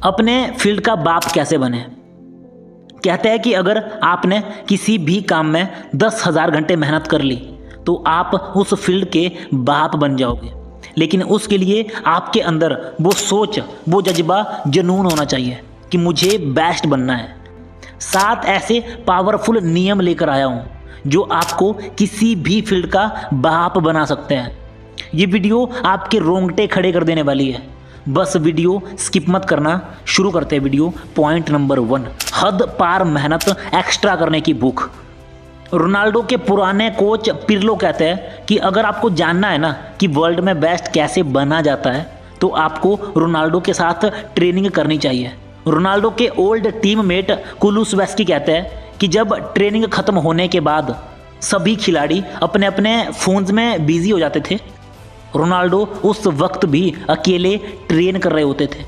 अपने फील्ड का बाप कैसे बने। कहते हैं कि अगर आपने किसी भी काम में 10,000 घंटे मेहनत कर ली तो आप उस फील्ड के बाप बन जाओगे, लेकिन उसके लिए आपके अंदर वो सोच, वो जज्बा, जुनून होना चाहिए कि मुझे बेस्ट बनना है। 7 ऐसे पावरफुल नियम लेकर आया हूँ जो आपको किसी भी फील्ड का बाप बना सकते हैं। ये वीडियो आपके रोंगटे खड़े कर देने वाली है, बस वीडियो स्किप मत करना। शुरू करते हैं वीडियो। पॉइंट नंबर 1, हद पार मेहनत, एक्स्ट्रा करने की भूख। रोनाल्डो के पुराने कोच पिर्लो कहते हैं कि अगर आपको जानना है ना कि वर्ल्ड में बेस्ट कैसे बना जाता है तो आपको रोनाल्डो के साथ ट्रेनिंग करनी चाहिए। रोनाल्डो के ओल्ड टीममेट कुलुसेवस्की कहते हैं कि जब ट्रेनिंग खत्म होने के बाद सभी खिलाड़ी अपने अपने फोन्स में बिजी हो जाते थे, रोनाल्डो उस वक्त भी अकेले ट्रेन कर रहे होते थे।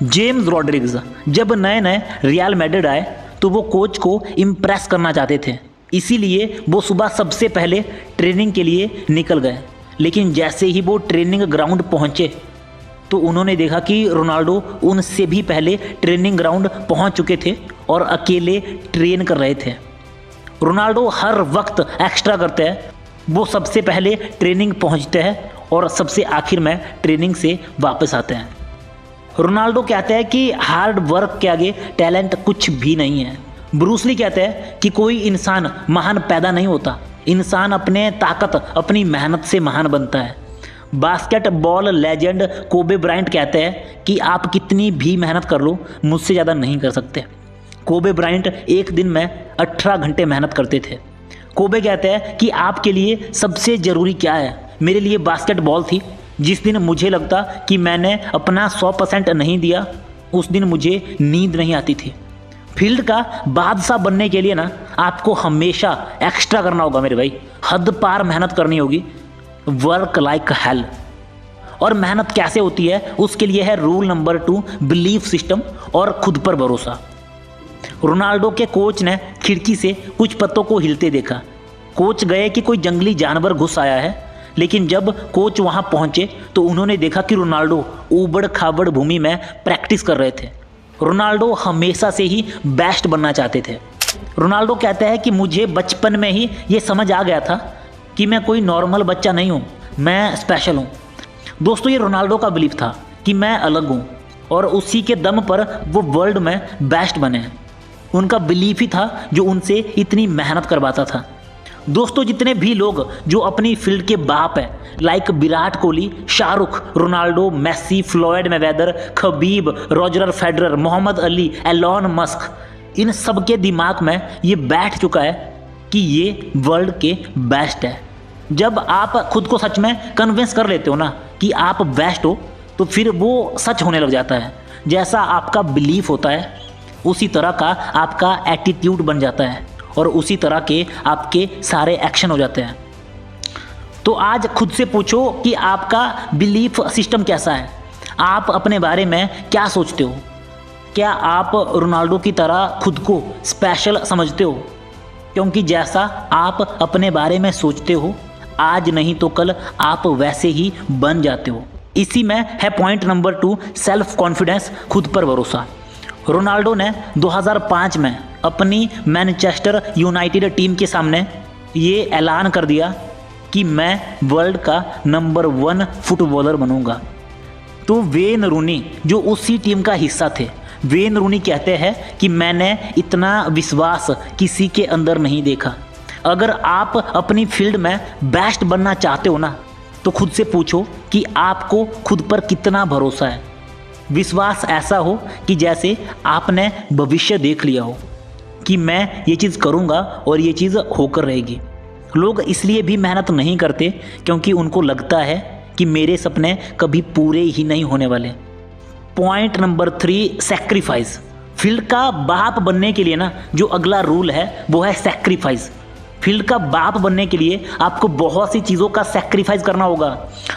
जेम्स रॉड्रिग्स जब नए नए रियल मैड्रिड आए तो वो कोच को इम्प्रेस करना चाहते थे, इसीलिए वो सुबह सबसे पहले ट्रेनिंग के लिए निकल गए। लेकिन जैसे ही वो ट्रेनिंग ग्राउंड पहुंचे तो उन्होंने देखा कि रोनाल्डो उनसे भी पहले ट्रेनिंग ग्राउंड पहुंच चुके थे और अकेले ट्रेन कर रहे थे। रोनाल्डो हर वक्त एक्स्ट्रा करते हैं, वो सबसे पहले ट्रेनिंग पहुंचते हैं और सबसे आखिर में ट्रेनिंग से वापस आते हैं। रोनाल्डो कहते हैं कि हार्ड वर्क के आगे टैलेंट कुछ भी नहीं है। ब्रूस ली कहते हैं कि कोई इंसान महान पैदा नहीं होता, इंसान अपने ताकत, अपनी मेहनत से महान बनता है। बास्केटबॉल लेजेंड कोबे ब्रायंट कहते हैं कि आप कितनी भी मेहनत कर लो, मुझसे ज़्यादा नहीं कर सकते। कोबे ब्रायंट एक दिन में 18 घंटे मेहनत करते थे। कोबे कहते हैं कि आपके लिए सबसे ज़रूरी क्या है। मेरे लिए बास्केटबॉल थी। जिस दिन मुझे लगता कि मैंने अपना 100% नहीं दिया, उस दिन मुझे नींद नहीं आती थी। फील्ड का बादशाह बनने के लिए ना आपको हमेशा एक्स्ट्रा करना होगा मेरे भाई, हद पार मेहनत करनी होगी। Work like hell. और मेहनत कैसे होती है उसके लिए है रूल नंबर 2, बिलीफ सिस्टम और खुद पर भरोसा। रोनाल्डो के कोच ने खिड़की से कुछ पत्तों को हिलते देखा। कोच गए कि कोई जंगली जानवर घुस आया है, लेकिन जब कोच वहां पहुंचे तो उन्होंने देखा कि रोनाल्डो ऊबड़ खाबड़ भूमि में प्रैक्टिस कर रहे थे। रोनाल्डो हमेशा से ही बेस्ट बनना चाहते थे। रोनाल्डो कहते हैं कि मुझे बचपन में ही ये समझ आ गया था कि मैं कोई नॉर्मल बच्चा नहीं हूँ, मैं स्पेशल हूँ। दोस्तों, ये रोनाल्डो का बिलीफ था कि मैं अलग हूँ और उसी के दम पर वो वर्ल्ड में बेस्ट बने। उनका बिलीफ ही था जो उनसे इतनी मेहनत करवाता था। दोस्तों, जितने भी लोग जो अपनी फील्ड के बाप हैं, like Virat Kohli, Shahrukh, Ronaldo, Messi, Floyd Mayweather, Khabib, Roger Federer, Muhammad Ali, Elon Musk, इन सब के दिमाग में ये बैठ चुका है कि ये वर्ल्ड के बेस्ट है। जब आप खुद को सच में कन्विंस कर लेते हो ना कि आप बेस्ट हो, तो फिर वो सच होने लग जाता है। जैसा आपका बिलीफ होता है उसी तरह का आपका एटीट्यूड बन जाता है और उसी तरह के आपके सारे एक्शन हो जाते हैं। तो आज खुद से पूछो कि आपका बिलीफ सिस्टम कैसा है। आप अपने बारे में क्या सोचते हो? क्या आप रोनाल्डो की तरह खुद को स्पेशल समझते हो? क्योंकि जैसा आप अपने बारे में सोचते हो, आज नहीं तो कल आप वैसे ही बन जाते हो। इसी में है पॉइंट नंबर 2, सेल्फ कॉन्फिडेंस, खुद पर भरोसा। रोनाल्डो ने 2005 में अपनी मैनचेस्टर यूनाइटेड टीम के सामने ये ऐलान कर दिया कि मैं वर्ल्ड का नंबर 1 फुटबॉलर बनूंगा। तो वेन रूनी जो उसी टीम का हिस्सा थे, वेन रूनी कहते हैं कि मैंने इतना विश्वास किसी के अंदर नहीं देखा। अगर आप अपनी फील्ड में बेस्ट बनना चाहते हो ना तो खुद से पूछो कि आपको खुद पर कितना भरोसा है। विश्वास ऐसा हो कि जैसे आपने भविष्य देख लिया हो कि मैं ये चीज़ करूँगा और ये चीज़ होकर रहेगी। लोग इसलिए भी मेहनत नहीं करते क्योंकि उनको लगता है कि मेरे सपने कभी पूरे ही नहीं होने वाले। Point number 3, sacrifice. फील्ड का बाप बनने के लिए ना जो अगला रूल है वो है सैक्रिफाइस। फील्ड का बाप बनने के लिए आपको बहुत सी चीज़ों का सैक्रिफाइस करना होगा।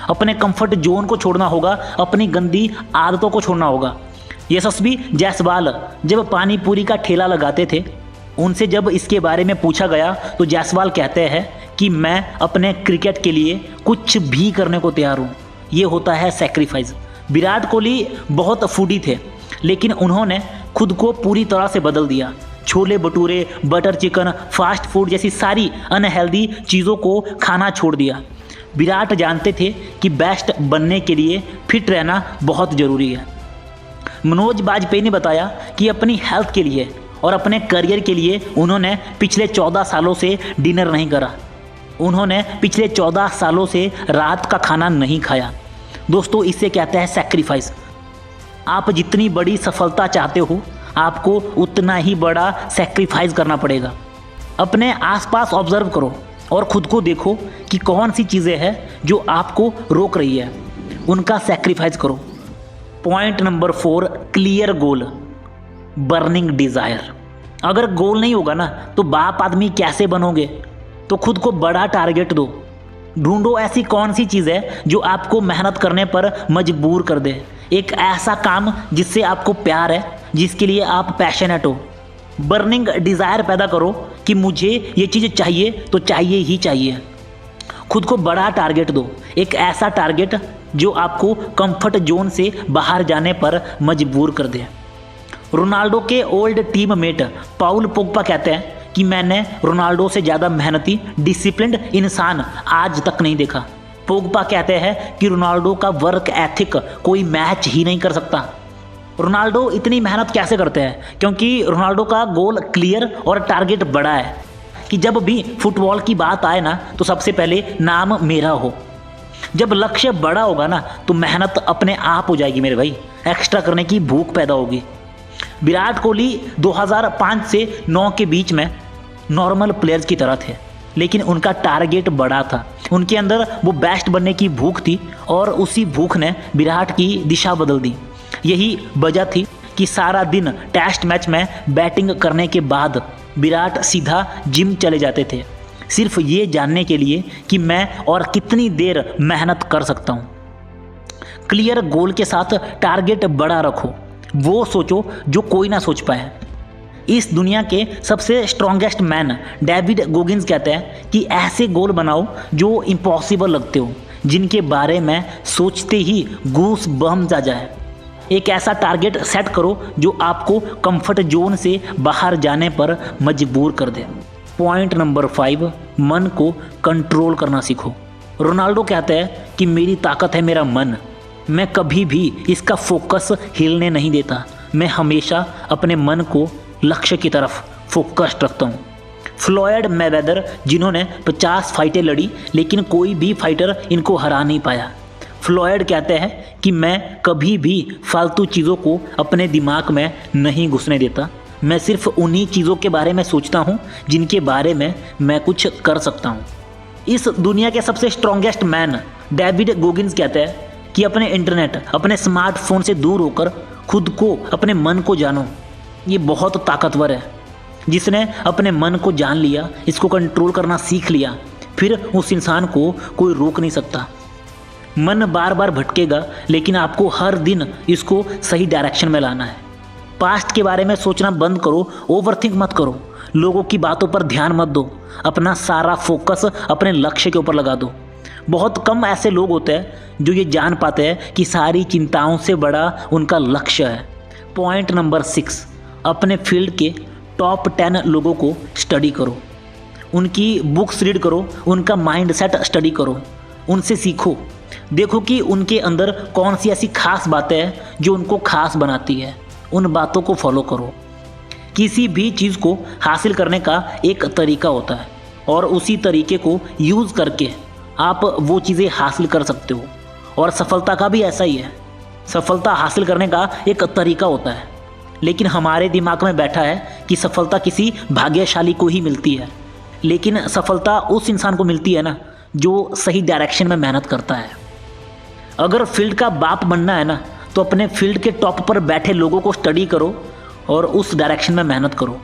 अपने कंफर्ट जोन को छोड़ना होगा, अपनी गंदी आदतों को छोड़ना होगा। यशस्वी जायसवाल जब पानी पूरी का ठेला लगाते थे, उनसे जब इसके बारे में पूछा गया तो जायसवाल कहते हैं कि मैं अपने क्रिकेट के लिए कुछ भी करने को तैयार हूँ। ये होता है सैक्रिफाइस। विराट कोहली बहुत फूडी थे, लेकिन उन्होंने खुद को पूरी तरह से बदल दिया। Chole bhature, butter chicken, fast food जैसी सारी अनहेल्दी चीज़ों को खाना छोड़ दिया। विराट जानते थे कि बेस्ट बनने के लिए फिट रहना बहुत ज़रूरी है। मनोज बाजपेयी ने बताया कि अपनी हेल्थ के लिए और अपने करियर के लिए उन्होंने पिछले 14 सालों से डिनर नहीं करा। उन्होंने पिछले 14 सालों से रात का खाना नहीं खाया। दोस्तों, इसे कहते हैं सैक्रिफाइस। आप जितनी बड़ी सफलता चाहते हो, आपको उतना ही बड़ा सैक्रिफाइस करना पड़ेगा। अपने आसपास ऑब्जर्व करो और खुद को देखो कि कौन सी चीज़ें हैं जो आपको रोक रही है, उनका सैक्रिफाइस करो। Point number 4, clear goal, burning desire. अगर गोल नहीं होगा ना तो बाप आदमी कैसे बनोगे? तो खुद को बड़ा टारगेट दो। ढूंढो ऐसी कौन सी चीज़ है जो आपको मेहनत करने पर मजबूर कर दे। एक ऐसा काम जिससे आपको प्यार है, जिसके लिए आप पैशनेट हो। बर्निंग डिज़ायर पैदा करो कि मुझे ये चीज़ चाहिए तो चाहिए ही चाहिए। खुद को बड़ा टारगेट दो, एक ऐसा टारगेट जो आपको कंफर्ट जोन से बाहर जाने पर मजबूर कर दे। रोनाल्डो के ओल्ड टीम मेट पाउल पोग्बा कहते हैं कि मैंने रोनाल्डो से ज़्यादा मेहनती, डिसिप्लिन्ड इंसान आज तक नहीं देखा। पोग्बा कहते हैं कि रोनाल्डो का वर्क एथिक कोई मैच ही नहीं कर सकता। रोनाल्डो इतनी मेहनत कैसे करते हैं? क्योंकि रोनाल्डो का गोल क्लियर और टारगेट बड़ा है कि जब भी फुटबॉल की बात आए ना तो सबसे पहले नाम मेरा हो। जब लक्ष्य बड़ा होगा ना तो मेहनत अपने आप हो जाएगी मेरे भाई, एक्स्ट्रा करने की भूख पैदा होगी। विराट कोहली 2005 से 9 के बीच में नॉर्मल प्लेयर्स की तरह थे, लेकिन उनका टारगेट बड़ा था। उनके अंदर वो बेस्ट बनने की भूख थी और उसी भूख ने विराट की दिशा बदल दी। यही वजह थी कि सारा दिन टेस्ट मैच में बैटिंग करने के बाद विराट सीधा जिम चले जाते थे, सिर्फ ये जानने के लिए कि मैं और कितनी देर मेहनत कर सकता हूँ। क्लियर गोल के साथ टारगेट बड़ा रखो, वो सोचो जो कोई ना सोच पाए। इस दुनिया के सबसे स्ट्रॉन्गेस्ट मैन डेविड गोगिंस कहते हैं कि ऐसे गोल बनाओ जो इम्पॉसिबल लगते हो, जिनके बारे में सोचते ही गूस बम्स आ जाए। एक ऐसा टारगेट सेट करो जो आपको कंफर्ट जोन से बाहर जाने पर मजबूर कर दे। पॉइंट नंबर 5, मन को कंट्रोल करना सीखो। रोनाल्डो कहते हैं कि मेरी ताकत है मेरा मन, मैं कभी भी इसका फोकस हिलने नहीं देता। मैं हमेशा अपने मन को लक्ष्य की तरफ फोकस्ड रखता हूँ। फ्लॉयड मैवेदर, जिन्होंने 50 फाइटें लड़ी लेकिन कोई भी फाइटर इनको हरा नहीं पाया। फ्लॉयड कहते हैं कि मैं कभी भी फालतू चीज़ों को अपने दिमाग में नहीं घुसने देता। मैं सिर्फ उन्हीं चीज़ों के बारे में सोचता हूँ जिनके बारे में मैं कुछ कर सकता हूँ। इस दुनिया के सबसे स्ट्रॉन्गेस्ट मैन डेविड गोगिंस कहते हैं कि अपने इंटरनेट, अपने स्मार्टफोन से दूर होकर खुद को, अपने मन को जानो। ये बहुत ताकतवर है। जिसने अपने मन को जान लिया, इसको कंट्रोल करना सीख लिया, फिर उस इंसान को कोई रोक नहीं सकता। मन बार बार भटकेगा, लेकिन आपको हर दिन इसको सही डायरेक्शन में लाना है। पास्ट के बारे में सोचना बंद करो, ओवरथिंक मत करो, लोगों की बातों पर ध्यान मत दो, अपना सारा फोकस अपने लक्ष्य के ऊपर लगा दो। बहुत कम ऐसे लोग होते हैं जो ये जान पाते हैं कि सारी चिंताओं से बड़ा उनका लक्ष्य है। पॉइंट नंबर 6, अपने फील्ड के टॉप 10 लोगों को स्टडी करो, उनकी बुक्स रीड करो, उनका माइंडसेट स्टडी करो, उनसे सीखो। देखो कि उनके अंदर कौन सी ऐसी खास बातें हैं जो उनको खास बनाती है, उन बातों को फॉलो करो। किसी भी चीज़ को हासिल करने का एक तरीका होता है और उसी तरीके को यूज़ करके आप वो चीज़ें हासिल कर सकते हो। और सफलता का भी ऐसा ही है। सफलता हासिल करने का एक तरीका होता है, लेकिन हमारे दिमाग में बैठा है कि सफलता किसी भाग्यशाली को ही मिलती है। लेकिन सफलता उस इंसान को मिलती है ना जो सही डायरेक्शन में मेहनत करता है। अगर फील्ड का बाप बनना है ना तो अपने फील्ड के टॉप पर बैठे लोगों को स्टडी करो और उस डायरेक्शन में मेहनत करो।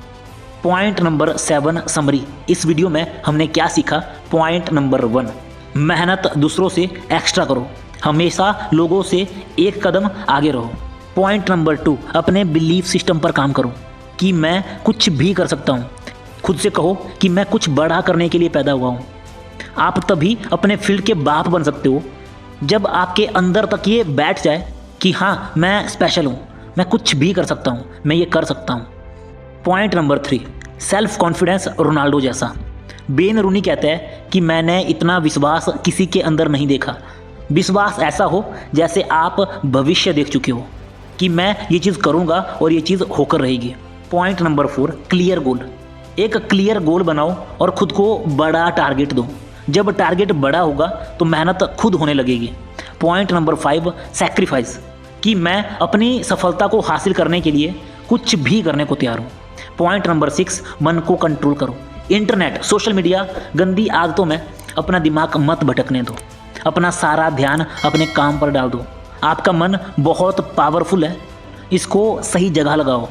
Point number 7, summary. इस वीडियो में हमने क्या सीखा? पॉइंट नंबर 1, मेहनत दूसरों से एक्स्ट्रा करो, हमेशा लोगों से एक कदम आगे रहो। पॉइंट नंबर 2, अपने बिलीफ सिस्टम पर काम करो कि मैं कुछ भी कर सकता हूँ। खुद से कहो कि मैं कुछ बड़ा करने के लिए पैदा हुआ हूँ। आप तभी अपने फील्ड के बाप बन सकते हो जब आपके अंदर तक ये बैठ जाए कि हाँ मैं स्पेशल हूँ, मैं कुछ भी कर सकता हूँ, मैं ये कर सकता हूँ। Point number 3, self confidence Ronaldo जैसा। वेन रूनी कहते हैं कि मैंने इतना विश्वास किसी के अंदर नहीं देखा। विश्वास ऐसा हो जैसे आप भविष्य देख चुके हो कि मैं ये चीज़ करूँगा और ये चीज़ होकर रहेगी। Point number 4, clear goal. एक क्लियर गोल बनाओ और खुद को बड़ा टारगेट दो। जब टारगेट बड़ा होगा तो मेहनत खुद होने लगेगी। पॉइंट नंबर 5, सैक्रिफाइस, कि मैं अपनी सफलता को हासिल करने के लिए कुछ भी करने को तैयार हूँ। पॉइंट नंबर 6, मन को कंट्रोल करो। इंटरनेट, सोशल मीडिया, गंदी आदतों में अपना दिमाग मत भटकने दो। अपना सारा ध्यान अपने काम पर डाल दो। आपका मन बहुत पावरफुल है, इसको सही जगह लगाओ।